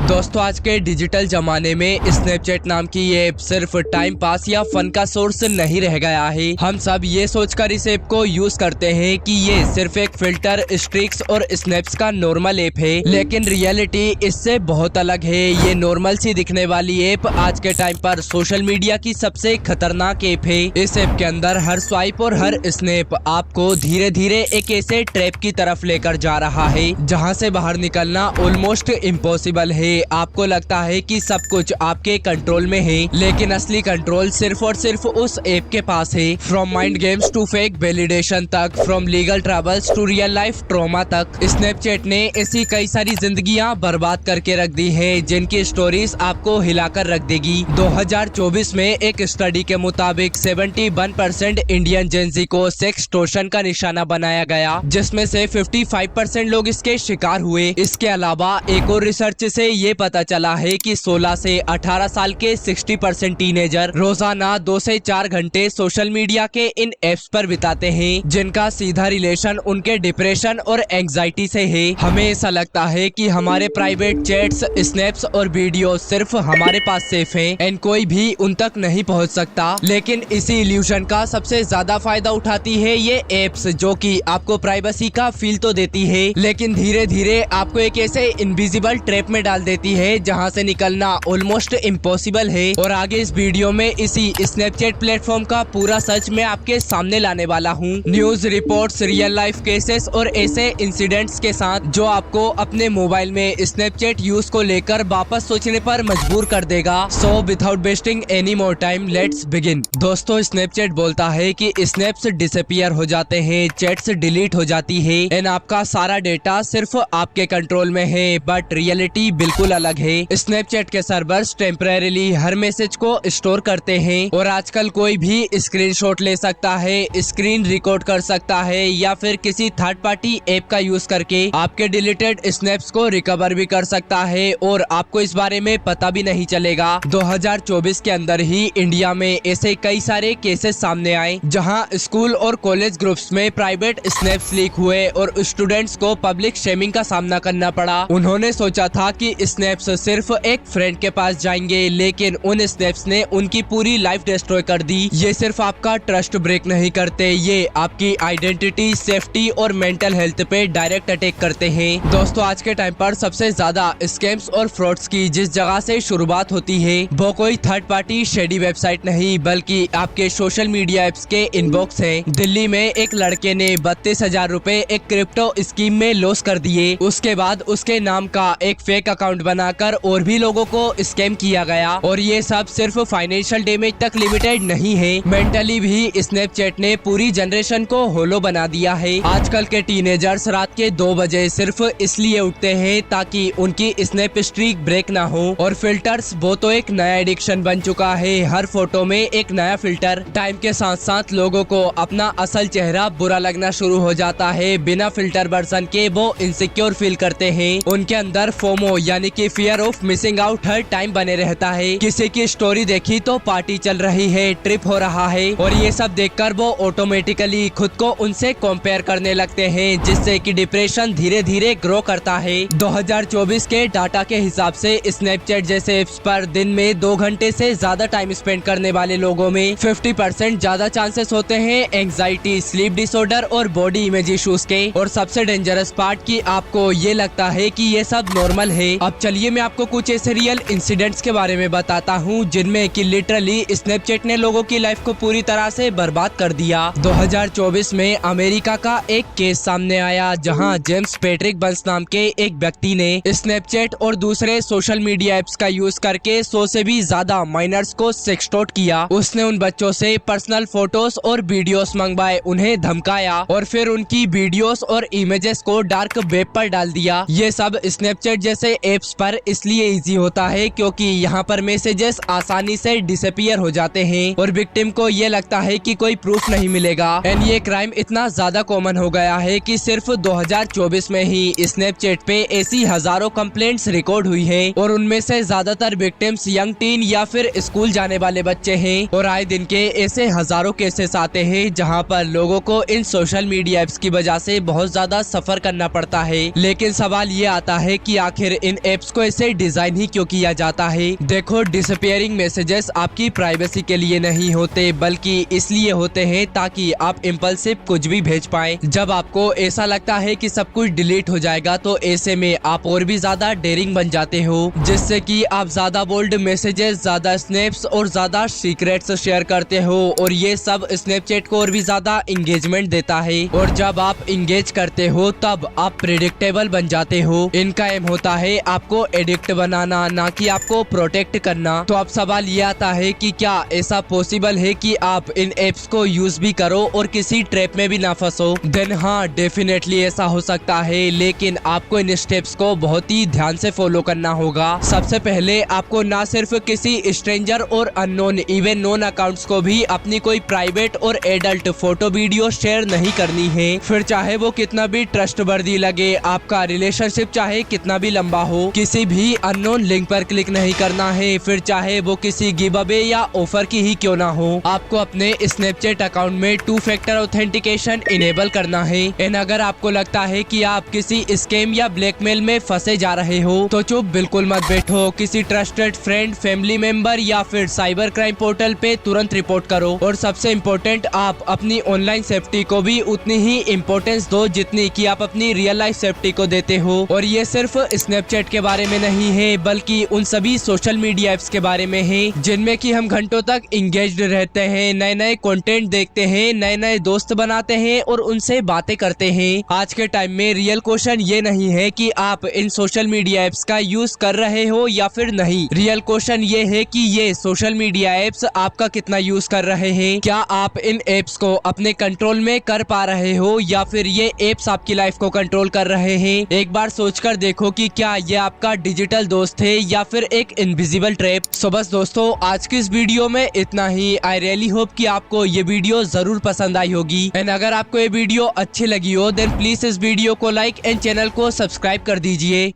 दोस्तों आज के डिजिटल जमाने में स्नैपचैट नाम की ये ऐप सिर्फ टाइम पास या फन का सोर्स नहीं रह गया है। हम सब ये सोचकर इस ऐप को यूज करते हैं कि ये सिर्फ एक फिल्टर, स्ट्रिक्स और स्नैप्स का नॉर्मल ऐप है, लेकिन रियलिटी इससे बहुत अलग है। ये नॉर्मल सी दिखने वाली ऐप आज के टाइम पर सोशल मीडिया की सबसे खतरनाक ऐप है। इस ऐप के अंदर हर स्वाइप और हर स्नैप आपको धीरे धीरे एक ऐसे ट्रैप की तरफ लेकर जा रहा है जहाँ से बाहर निकलना ऑलमोस्ट इम्पॉसिबल है। आपको लगता है कि सब कुछ आपके कंट्रोल में है, लेकिन असली कंट्रोल सिर्फ और सिर्फ उस ऐप के पास है। From mind games to fake validation तक, from legal troubles to real life trauma तक, स्नैपचैट ने ऐसी कई सारी जिंदगियां बर्बाद करके रख दी है जिनकी स्टोरीज आपको हिलाकर रख देगी। 2024 में एक स्टडी के मुताबिक 71% इंडियन जेंजी को सेक्सटॉर्शन का निशाना बनाया गया, जिसमें से 55% लोग इसके शिकार हुए। इसके अलावा एक और रिसर्च से ये पता चला है कि 16 से 18 साल के 60% टीनेजर रोजाना 2 से 4 घंटे सोशल मीडिया के इन एप्स पर बिताते हैं, जिनका सीधा रिलेशन उनके डिप्रेशन और एंजाइटी से है। हमें ऐसा लगता है कि हमारे प्राइवेट चैट्स, स्नैप्स और वीडियो सिर्फ हमारे पास सेफ हैं एंड कोई भी उन तक नहीं पहुंच सकता, लेकिन इसी इल्यूजन का सबसे ज्यादा फायदा उठाती है ये एप्स, जो कि आपको प्राइवेसी का फील तो देती है, लेकिन धीरे धीरे आपको एक ऐसे इनविजिबल ट्रैप में डाल देती है जहां से निकलना ऑलमोस्ट इम्पॉसिबल है। और आगे इस वीडियो में इसी स्नैपचैट प्लेटफॉर्म का पूरा सच मैं आपके सामने लाने वाला हूं। News reports, real life cases और ऐसे इंसिडेंट्स के साथ जो आपको अपने मोबाइल में स्नैपचैट यूज को लेकर वापस सोचने पर मजबूर कर देगा। So without wasting any more time, let's begin. दोस्तों स्नैपचैट बोलता है कि स्नैप्स डिसअपीयर हो जाते हैं, चैट्स डिलीट हो जाती है एंड आपका सारा डेटा सिर्फ आपके कंट्रोल में है, बट रियलिटी बिल्कुल अलग है। स्नैपचैट के सर्वर्स टेम्परेरीली हर मैसेज को स्टोर करते हैं और आजकल कोई भी स्क्रीनशॉट ले सकता है, स्क्रीन रिकॉर्ड कर सकता है या फिर किसी थर्ड पार्टी ऐप का यूज करके आपके डिलीटेड स्नैप्स को रिकवर भी कर सकता है और आपको इस बारे में पता भी नहीं चलेगा। 2024 के अंदर ही इंडिया में ऐसे कई सारे केसेस सामने आए जहां स्कूल और कॉलेज ग्रुप्स में प्राइवेट स्नैप्स लीक हुए और स्टूडेंट्स को पब्लिक शेमिंग का सामना करना पड़ा। उन्होंने सोचा था कि स्नैप्स सिर्फ एक फ्रेंड के पास जाएंगे, लेकिन उन स्नैप्स ने उनकी पूरी लाइफ डिस्ट्रॉय कर दी। ये सिर्फ आपका ट्रस्ट ब्रेक नहीं करते, ये आपकी आइडेंटिटी, सेफ्टी और मेंटल हेल्थ पे डायरेक्ट अटैक करते हैं। दोस्तों आज के टाइम पर सबसे ज्यादा स्कैम्स और फ्रॉड्स की जिस जगह से शुरुआत होती है वो कोई थर्ड पार्टी शेडी वेबसाइट नहीं, बल्कि आपके सोशल मीडिया एप्स के इनबॉक्स है। दिल्ली में एक लड़के ने 32,000 रूपए एक क्रिप्टो स्कीम में लॉस कर दिए। उसके बाद उसके नाम का एक फेक अकाउंट बनाकर और भी लोगों को स्कैम किया गया, और ये सब सिर्फ फाइनेंशियल डैमेज तक लिमिटेड नहीं है, मेंटली भी स्नैपचैट ने पूरी जनरेशन को होलो बना दिया है। आजकल के टीनेजर्स रात के 2 बजे सिर्फ इसलिए उठते हैं ताकि उनकी स्नैप स्ट्रीक ब्रेक ना हो, और फिल्टर्स वो तो एक नया एडिक्शन बन चुका है। हर फोटो में एक नया फिल्टर। टाइम के साथ साथ लोगों को अपना असल चेहरा बुरा लगना शुरू हो जाता है। बिना फिल्टर वर्जन के वो इनसिक्योर फील करते हैं। उनके अंदर फोमो यानी कि fear of missing out her time बने रहता है। किसी की स्टोरी देखी तो पार्टी चल रही है, ट्रिप हो रहा है, और ये सब देखकर वो ऑटोमेटिकली खुद को उनसे कंपेयर करने लगते हैं, जिससे कि डिप्रेशन धीरे धीरे ग्रो करता है। 2024 के डाटा के हिसाब से स्नैपचैट जैसे एप्स पर दिन में 2 घंटे से ज्यादा टाइम स्पेंड करने वाले लोगों में 50% ज्यादा चांसेस होते हैं एंजाइटी, स्लीप डिसऑर्डर और बॉडी इमेज इश्यूज के। और सबसे डेंजरस पार्ट कि आपको ये लगता है कि ये सब नॉर्मल है। अब चलिए मैं आपको कुछ ऐसे रियल इंसिडेंट्स के बारे में बताता हूँ जिनमें कि लिटरली स्नैपचैट ने लोगों की लाइफ को पूरी तरह से बर्बाद कर दिया। 2024 में अमेरिका का एक केस सामने आया जहां जेम्स पैट्रिक बंस नाम के एक व्यक्ति ने स्नैपचैट और दूसरे सोशल मीडिया एप्स का यूज करके 100 से भी ज्यादा माइनर्स को सेक्सटॉर्ट किया। उसने उन बच्चों से पर्सनल फोटोज और वीडियोस मंगवाए, उन्हें धमकाया और फिर उनकी वीडियोस और इमेजेस को डार्क वेब पर डाल दिया। ये सब स्नैपचैट जैसे एप्स पर इसलिए इजी होता है क्योंकि यहाँ पर मैसेजेस आसानी से डिसअपीयर हो जाते हैं और विक्टिम को ये लगता है कि कोई प्रूफ नहीं मिलेगा। एंड ये क्राइम इतना ज्यादा कॉमन हो गया है कि सिर्फ 2024 में ही स्नैपचैट पे ऐसी हजारों कंप्लेंट्स रिकॉर्ड हुई है, और उनमें से ज्यादातर विक्टिम्स यंग टीन या फिर स्कूल जाने वाले बच्चे हैं। और आए दिन के ऐसे हजारों केसेस आते हैं जहाँ पर लोगों को इन सोशल मीडिया एप्स की वजह से बहुत ज्यादा सफर करना पड़ता है। लेकिन सवाल ये आता है कि आखिर इन एप्स को ऐसे डिजाइन ही क्यों किया जाता है? देखो, डिसअपीयरिंग मैसेजेस आपकी प्राइवेसी के लिए नहीं होते, बल्कि इसलिए होते हैं ताकि आप इम्पल्सिव कुछ भी भेज पाए। जब आपको ऐसा लगता है कि सब कुछ डिलीट हो जाएगा, तो ऐसे में आप और भी ज्यादा डेयरिंग बन जाते हो, जिससे कि आप ज्यादा बोल्ड मैसेजेस, ज्यादा स्नैप्स और ज्यादा सीक्रेट्स शेयर करते हो, और ये सब स्नैपचैट को और भी ज्यादा इंगेजमेंट देता है। और जब आप इंगेज करते हो तब आप प्रेडिक्टेबल बन जाते हो। इनका एम होता है आपको एडिक्ट बनाना, ना कि आपको प्रोटेक्ट करना। तो अब सवाल ये आता है कि क्या ऐसा पॉसिबल है कि आप इन एप्स को यूज भी करो और किसी ट्रैप में भी ना फंसो? देन हाँ, डेफिनेटली ऐसा हो सकता है, लेकिन आपको इन स्टेप्स को बहुत ही ध्यान से फॉलो करना होगा। सबसे पहले आपको ना सिर्फ किसी स्ट्रेंजर और अननोन, इवन नोन अकाउंट्स को भी अपनी कोई प्राइवेट और एडल्ट फोटो वीडियो शेयर नहीं करनी है। फिर चाहे वो कितना भी ट्रस्टवर्दी लगे, आपका रिलेशनशिप चाहे कितना भी लंबा हो, किसी भी अननोन लिंक पर क्लिक नहीं करना है। फिर चाहे वो किसी गिव अवे या ऑफर की ही क्यों ना हो, आपको अपने स्नैपचैट अकाउंट में 2 फैक्टर ऑथेंटिकेशन इनेबल करना है। एंड अगर आपको लगता है कि आप किसी स्कैम या ब्लैकमेल में फंसे जा रहे हो, तो चुप बिल्कुल मत बैठो। किसी ट्रस्टेड फ्रेंड, फैमिली मेंबर या फिर साइबर क्राइम पोर्टल पे तुरंत रिपोर्ट करो। और सबसे इम्पोर्टेंट, आप अपनी ऑनलाइन सेफ्टी को भी उतनी ही इम्पोर्टेंस दो जितनी कि आप अपनी रियल लाइफ सेफ्टी को देते हो। और ये सिर्फ स्नैपचैट के बारे में नहीं है, बल्कि उन सभी सोशल मीडिया एप्स के बारे में है जिनमें कि हम घंटों तक इंगेज्ड रहते हैं, नए नए कंटेंट देखते हैं, नए नए दोस्त बनाते हैं और उनसे बातें करते हैं। आज के टाइम में रियल क्वेश्चन ये नहीं है कि आप इन सोशल मीडिया एप्स का यूज कर रहे हो या फिर नहीं। रियल क्वेश्चन ये है कि ये सोशल मीडिया एप्स आपका कितना यूज कर रहे हैं। क्या आप इन एप्स को अपने कंट्रोल में कर पा रहे हो, या फिर ये एप्स आपकी लाइफ को कंट्रोल कर रहे हैं? एक बार सोचकर देखो कि क्या ये आपका डिजिटल दोस्त है या फिर एक इनविजिबल ट्रैप। सो बस दोस्तों, आज की इस वीडियो में इतना ही। आई रियली होप कि आपको ये वीडियो जरूर पसंद आई होगी। एंड अगर आपको ये वीडियो अच्छी लगी हो, देन प्लीज इस वीडियो को लाइक एंड चैनल को सब्सक्राइब कर दीजिए।